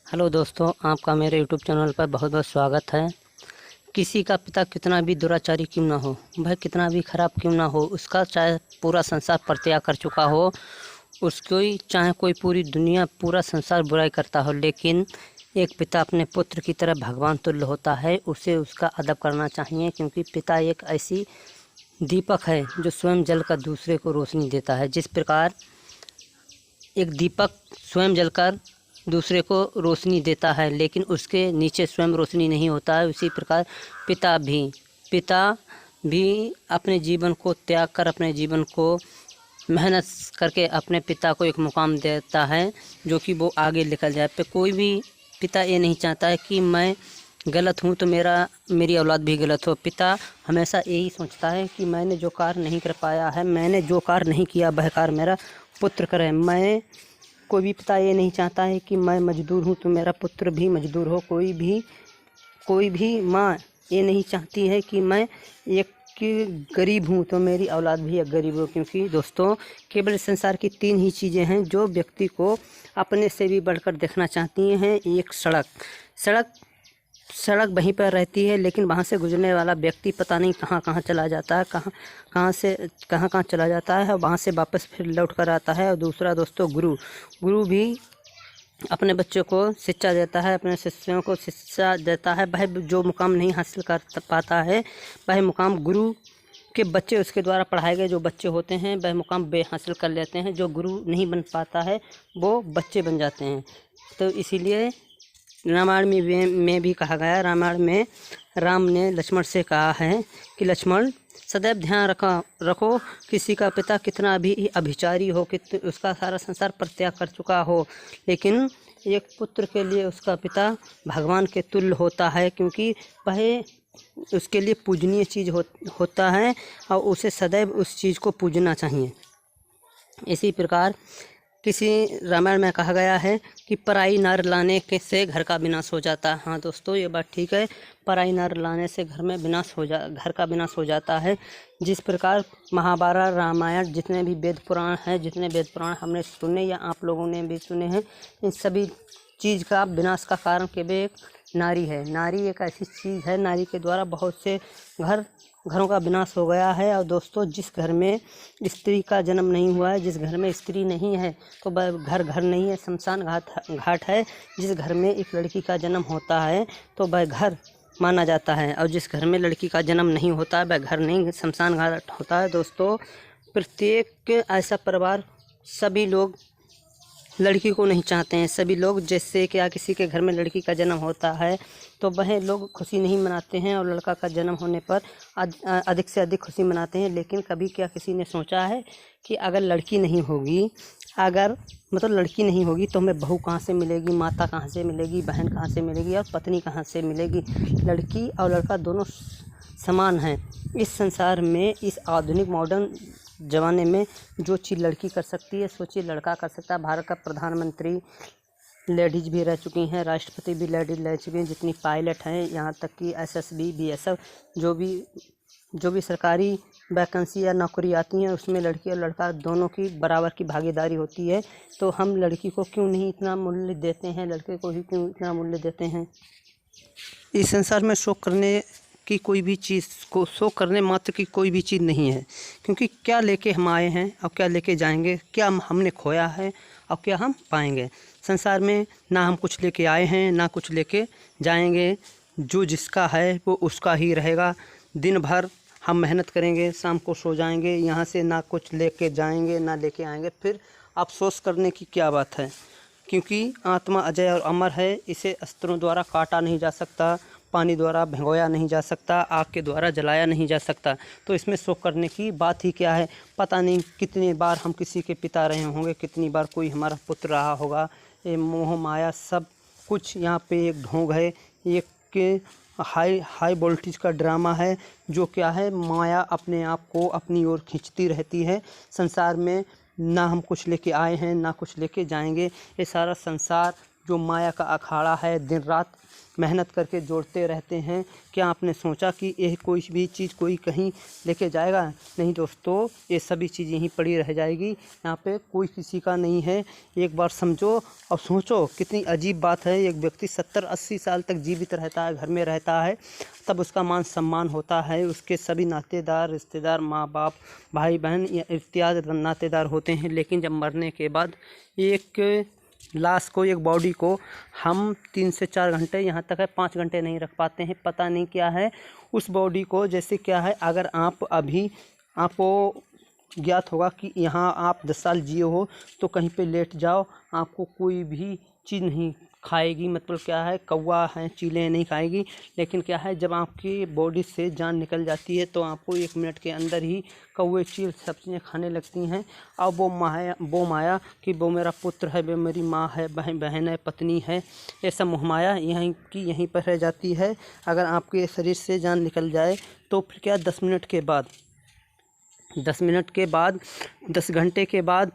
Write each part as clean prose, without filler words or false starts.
Hello दोस्तों, आपका मेरे यूट्यूब चैनल पर बहुत बहुत स्वागत है। किसी का पिता कितना भी दुराचारी क्यों ना हो, वह कितना भी खराब क्यों ना हो, उसका चाहे पूरा संसार परित्याग कर चुका हो, उसको चाहे कोई पूरी दुनिया पूरा संसार बुराई करता हो, लेकिन एक पिता अपने पुत्र की तरह भगवान तुल्य होता है। उसे उसका अदब करना चाहिए, क्योंकि पिता एक ऐसी दीपक है जो स्वयं जलकर दूसरे को रोशनी देता है। जिस प्रकार एक दीपक स्वयं जलकर दूसरे को रोशनी देता है, लेकिन उसके नीचे स्वयं रोशनी नहीं होता है, उसी प्रकार पिता भी अपने जीवन को त्याग कर, अपने जीवन को मेहनत करके अपने पिता को एक मुकाम देता है जो कि वो आगे निकल जाए। पे कोई भी पिता ये नहीं चाहता है कि मैं गलत हूँ तो मेरी औलाद भी गलत हो। पिता हमेशा यही सोचता है कि मैंने जो कार्य नहीं कर पाया है, मैंने जो कार्य नहीं किया, वह कार्य मेरा पुत्र करे। कोई भी पिता ये नहीं चाहता है कि मैं मजदूर हूँ तो मेरा पुत्र भी मजदूर हो। कोई भी माँ ये नहीं चाहती है कि मैं एक गरीब हूँ तो मेरी औलाद भी एक गरीब हो। क्योंकि दोस्तों, केवल संसार की तीन ही चीज़ें हैं जो व्यक्ति को अपने से भी बढ़कर देखना चाहती हैं। एक सड़क वहीं पर रहती है, लेकिन वहाँ से गुजरने वाला व्यक्ति पता नहीं कहाँ कहाँ चला जाता है, कहाँ चला जाता है, वहाँ से वापस फिर लौट कर आता है। और दूसरा दोस्तों, गुरु भी अपने बच्चों को शिक्षा देता है, अपने शिष्यों को शिक्षा देता है। वह जो मुकाम नहीं हासिल कर पाता है, वह मुकाम गुरु के बच्चे, उसके द्वारा पढ़ाए गए जो बच्चे होते हैं, वह मुकाम वे हासिल कर लेते हैं। जो गुरु नहीं बन पाता है वो बच्चे बन जाते हैं। तो इसीलिए रामायण में भी कहा गया, रामायण में राम ने लक्ष्मण से कहा है कि लक्ष्मण, सदैव ध्यान रखो किसी का पिता कितना भी अभिचारी हो, कि उसका सारा संसार परित्याग कर चुका हो, लेकिन एक पुत्र के लिए उसका पिता भगवान के तुल्य होता है। क्योंकि वह उसके लिए पूजनीय चीज़ होता है और उसे सदैव उस चीज़ को पूजना चाहिए। इसी प्रकार किसी रामायण में कहा गया है कि पराई नर लाने के से घर का विनाश हो जाता है। हाँ दोस्तों, ये बात ठीक है, पराई नर लाने से घर का विनाश हो जाता है। जिस प्रकार महाभारत, रामायण, जितने भी वेद पुराण हमने सुने या आप लोगों ने भी सुने हैं, इन सभी चीज़ का विनाश का कारण केवल एक नारी है। नारी एक ऐसी चीज़ है, नारी के द्वारा बहुत से घरों का विनाश हो गया है। और दोस्तों, जिस घर में स्त्री का जन्म नहीं हुआ है, जिस घर में स्त्री नहीं है, तो वह घर नहीं है, शमशान घाट है। जिस घर में एक लड़की का जन्म होता है तो वह घर माना जाता है, और जिस घर में लड़की का जन्म नहीं होता है वह घर नहीं, शमशान घाट होता है। दोस्तों, प्रत्येक ऐसा परिवार, सभी लोग लड़की को नहीं चाहते हैं। सभी लोग, जैसे कि किसी के घर में लड़की का जन्म होता है तो वह लोग खुशी नहीं मनाते हैं, और लड़का का जन्म होने पर अधिक से अधिक खुशी मनाते हैं। लेकिन कभी क्या किसी ने सोचा है कि अगर लड़की नहीं होगी तो हमें बहू कहाँ से मिलेगी, माता कहाँ से मिलेगी, बहन कहाँ से मिलेगी और पत्नी कहाँ से मिलेगी। लड़की और लड़का दोनों समान हैं इस संसार में। इस आधुनिक मॉडर्न ज़माने में जो चीज़ लड़की कर सकती है, सोचिए लड़का कर सकता है। भारत का प्रधानमंत्री लेडीज़ भी रह चुकी हैं, राष्ट्रपति भी लेडीज़ रह चुकी हैं, जितनी पायलट हैं, यहाँ तक कि एसएसबी, बीएसएफ, जो भी सरकारी वैकेंसी या नौकरी आती हैं, उसमें लड़की और लड़का दोनों की बराबर की भागीदारी होती है। तो हम लड़की को क्यों नहीं इतना मूल्य देते हैं, लड़के को ही क्यों इतना मूल्य देते हैं। इस संसार में शोक करने मात्र की कोई भी चीज़ नहीं है। क्योंकि क्या लेके हम आए हैं और क्या लेके जाएंगे, क्या हमने खोया है और क्या हम पाएंगे। संसार में ना हम कुछ लेके आए हैं ना कुछ लेके जाएंगे। जो जिसका है वो उसका ही रहेगा। दिन भर हम मेहनत करेंगे, शाम को सो जाएंगे, यहाँ से ना कुछ लेके जाएंगे ना लेके आएंगे। फिर अफसोस करने की क्या बात है। क्योंकि आत्मा अजय और अमर है, इसे अस्त्रों द्वारा काटा नहीं जा सकता, पानी द्वारा भिगोया नहीं जा सकता, आग के द्वारा जलाया नहीं जा सकता। तो इसमें शोक करने की बात ही क्या है। पता नहीं कितनी बार हम किसी के पिता रहे होंगे, कितनी बार कोई हमारा पुत्र रहा होगा। ये मोह माया सब कुछ यहाँ पे एक ढोंग है, एक हाई वोल्टेज का ड्रामा है। जो क्या है, माया अपने आप को अपनी ओर खींचती रहती है। संसार में ना हम कुछ लेके आए हैं ना कुछ लेके जाएंगे। ये सारा संसार जो माया का अखाड़ा है, दिन रात मेहनत करके जोड़ते रहते हैं। क्या आपने सोचा कि यह कोई भी चीज़ कोई कहीं लेके जाएगा? नहीं दोस्तों, ये सभी चीज़ यहीं पड़ी रह जाएगी। यहाँ पे कोई किसी का नहीं है। एक बार समझो और सोचो, कितनी अजीब बात है। एक व्यक्ति 70-80 साल तक जीवित रहता है, घर में रहता है, तब उसका मान सम्मान होता है। उसके सभी नातेदार, रिश्तेदार, माँ बाप, भाई बहन इत्यादि नातेदार होते हैं। लेकिन जब मरने के बाद एक लाश को, एक बॉडी को हम 3 से 4 घंटे, यहाँ तक है 5 घंटे नहीं रख पाते हैं। पता नहीं क्या है उस बॉडी को। जैसे क्या है, अगर आप अभी आपको ज्ञात होगा कि यहाँ आप 10 साल जिए हो तो कहीं पे लेट जाओ, आपको कोई भी चीज़ नहीं खाएगी। मतलब क्या है, कौवा है, चीलें नहीं खाएगी। लेकिन क्या है, जब आपकी बॉडी से जान निकल जाती है तो आपको 1 मिनट के अंदर ही कौवे, चील सब चीज़ें खाने लगती हैं। और वो माया कि वो मेरा पुत्र है, वो मेरी माँ है, बहन है, पत्नी है, ये सब मोहमाया यहीं की यहीं पर रह जाती है। अगर आपके शरीर से जान निकल जाए तो फिर क्या, 10 मिनट के बाद, 10 घंटे के बाद,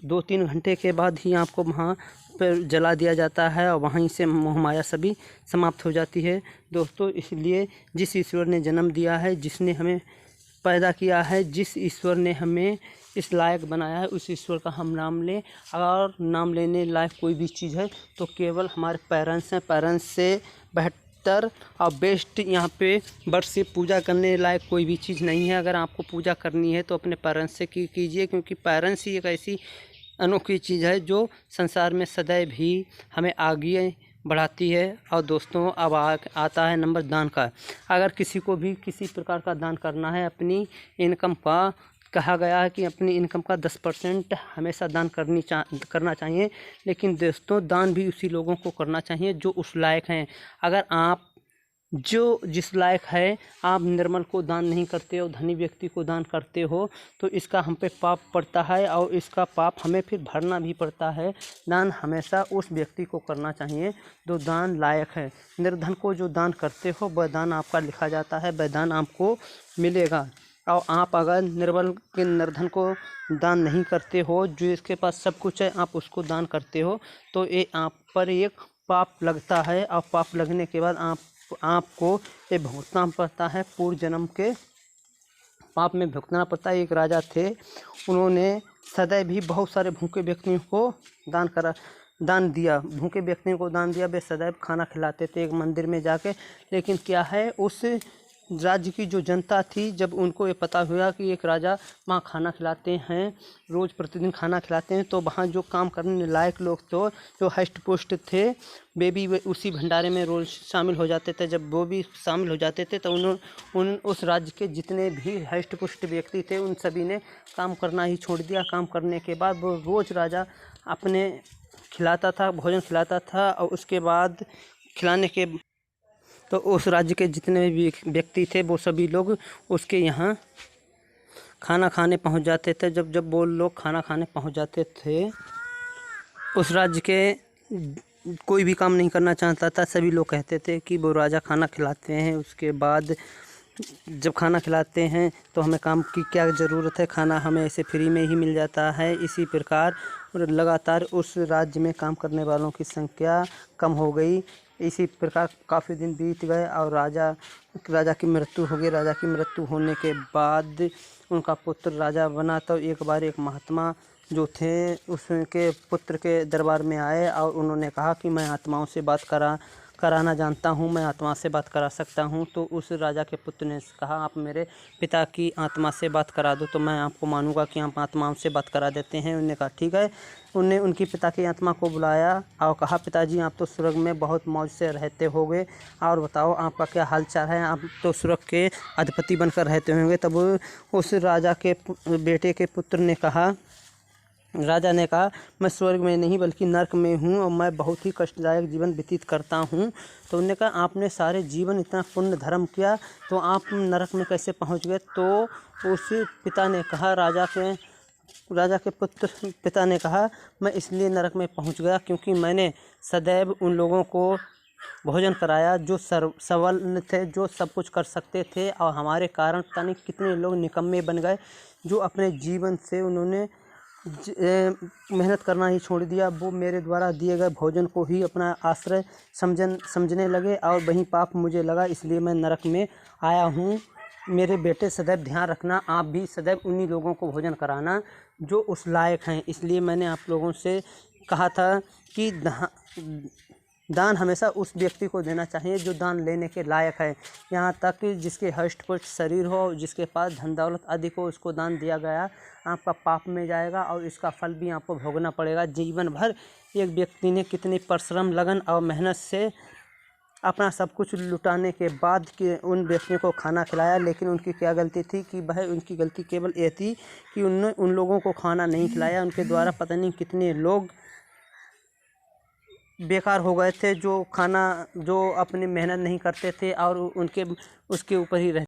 2-3 घंटे के बाद ही आपको वहाँ पर जला दिया जाता है और वहीं से मोहमाया सभी समाप्त हो जाती है। दोस्तों, इसलिए जिस ईश्वर ने जन्म दिया है, जिसने हमें पैदा किया है, जिस ईश्वर ने हमें इस लायक बनाया है, उस ईश्वर का हम नाम लें। अगर नाम लेने लायक कोई भी चीज़ है तो केवल हमारे पेरेंट्स हैं। पेरेंट्स से बेहतर और बेस्ट यहाँ पे बर्थ से पूजा करने लायक कोई भी चीज़ नहीं है। अगर आपको पूजा करनी है तो अपने पेरेंट्स से कीजिए, क्योंकि पेरेंट्स ही एक ऐसी अनोखी चीज़ है जो संसार में सदैव ही हमें आगे बढ़ाती है। और दोस्तों, अब आता है नंबर दान का। अगर किसी को भी किसी प्रकार का दान करना है, अपनी इनकम का, कहा गया है कि अपनी इनकम का 10% हमेशा दान करना चाहिए। लेकिन दोस्तों, दान भी उसी लोगों को करना चाहिए जो उस लायक हैं। अगर आप जो जिस लायक है, आप निर्मल को दान नहीं करते हो, धनी व्यक्ति को दान करते हो, तो इसका हम पे पाप पड़ता है और इसका पाप हमें फिर भरना भी पड़ता है। दान हमेशा उस व्यक्ति को करना चाहिए जो दान लायक है। निर्धन को जो दान करते हो वह दान आपका लिखा जाता है, वह दान आपको मिलेगा। और आप अगर निर्धन को दान नहीं करते हो, जो इसके पास सब कुछ है, आप उसको दान करते हो, तो ये आप पर एक पाप लगता है। और पाप लगने के बाद आपको ये भुगतना पड़ता है। पूर्व जन्म के पाप में भुगतना पड़ता है। एक राजा थे, उन्होंने सदैव भी बहुत सारे भूखे व्यक्तियों को दान दिया। भूखे व्यक्तियों को दान दिया, वे सदैव खाना खिलाते थे एक मंदिर में जाके। लेकिन क्या है, उस राज्य की जो जनता थी, जब उनको ये पता हुआ कि एक राजा वहाँ खाना खिलाते हैं, रोज़ प्रतिदिन खाना खिलाते हैं, तो वहाँ जो काम करने लायक लोग तो जो हष्ट पुष्ट थे, वे भी उसी भंडारे में रोज़ शामिल हो जाते थे। जब वो भी शामिल हो जाते थे तो उस राज्य के जितने भी हष्ट पुष्ट व्यक्ति थे, उन सभी ने काम करना ही छोड़ दिया। काम करने के बाद वो रोज़ राजा अपने खिलाता था, भोजन खिलाता था। और उसके बाद खिलाने के तो उस राज्य के जितने भी व्यक्ति थे, वो सभी लोग उसके यहाँ खाना खाने पहुँच जाते थे। जब वो लोग खाना खाने पहुँच जाते थे, उस राज्य के कोई भी काम नहीं करना चाहता था। सभी लोग कहते थे कि वो राजा खाना खिलाते हैं, उसके बाद जब खाना खिलाते हैं तो हमें काम की क्या ज़रूरत है, खाना हमें ऐसे फ्री में ही मिल जाता है। इसी प्रकार लगातार उस राज्य में काम करने वालों की संख्या कम हो गई। इसी प्रकार काफ़ी दिन बीत गए और राजा की मृत्यु हो गई। राजा की मृत्यु होने के बाद उनका पुत्र राजा बना। तो एक बार एक महात्मा जो थे उसके पुत्र के दरबार में आए और उन्होंने कहा कि मैं आत्माओं से बात कराना जानता हूँ, मैं आत्मा से बात करा सकता हूँ। तो उस राजा के पुत्र ने कहा, आप मेरे पिता की आत्मा से बात करा दो तो मैं आपको मानूंगा कि आप आत्माओं से बात करा देते हैं। उन्होंने कहा ठीक है। उन्होंने उनकी पिता की आत्मा को बुलाया और कहा, पिताजी आप तो स्वर्ग में बहुत मौज से रहते होंगे, और बताओ आपका क्या हाल चाल है, आप तो स्वर्ग के अधिपति बनकर रहते होंगे। तब उस राजा के बेटे के पुत्र ने कहा, राजा ने कहा, मैं स्वर्ग में नहीं बल्कि नरक में हूँ और मैं बहुत ही कष्टदायक जीवन व्यतीत करता हूँ। तो उन्होंने कहा, आपने सारे जीवन इतना पुण्य धर्म किया तो आप नरक में कैसे पहुँच गए। तो उस पिता ने कहा, राजा के पिता ने कहा, मैं इसलिए नरक में पहुँच गया क्योंकि मैंने सदैव उन लोगों को भोजन कराया जो सबल थे, जो सब कुछ कर सकते थे, और हमारे कारण पता नहीं कितने लोग निकम्मे बन गए, जो अपने जीवन से उन्होंने मेहनत करना ही छोड़ दिया। वो मेरे द्वारा दिए गए भोजन को ही अपना आश्रय समझने लगे और वही पाप मुझे लगा, इसलिए मैं नरक में आया हूँ। मेरे बेटे सदैव ध्यान रखना, आप भी सदैव उन्हीं लोगों को भोजन कराना जो उस लायक हैं। इसलिए मैंने आप लोगों से कहा था कि दान हमेशा उस व्यक्ति को देना चाहिए जो दान लेने के लायक है। यहाँ तक कि जिसके हष्ट पुष्ट शरीर हो, जिसके पास धन दौलत अधिक हो, उसको दान दिया गया आपका पाप में जाएगा और इसका फल भी आपको भोगना पड़ेगा जीवन भर। एक व्यक्ति ने कितनी परिश्रम, लगन और मेहनत से अपना सब कुछ लुटाने के बाद कि उन व्यक्तियों को खाना खिलाया, लेकिन उनकी क्या गलती थी कि उनकी गलती केवल ये थी कि उन्होंने उन लोगों को खाना नहीं खिलाया। उनके द्वारा पता नहीं कितने लोग बेकार हो गए थे जो अपनी मेहनत नहीं करते थे और उसके ऊपर ही रहते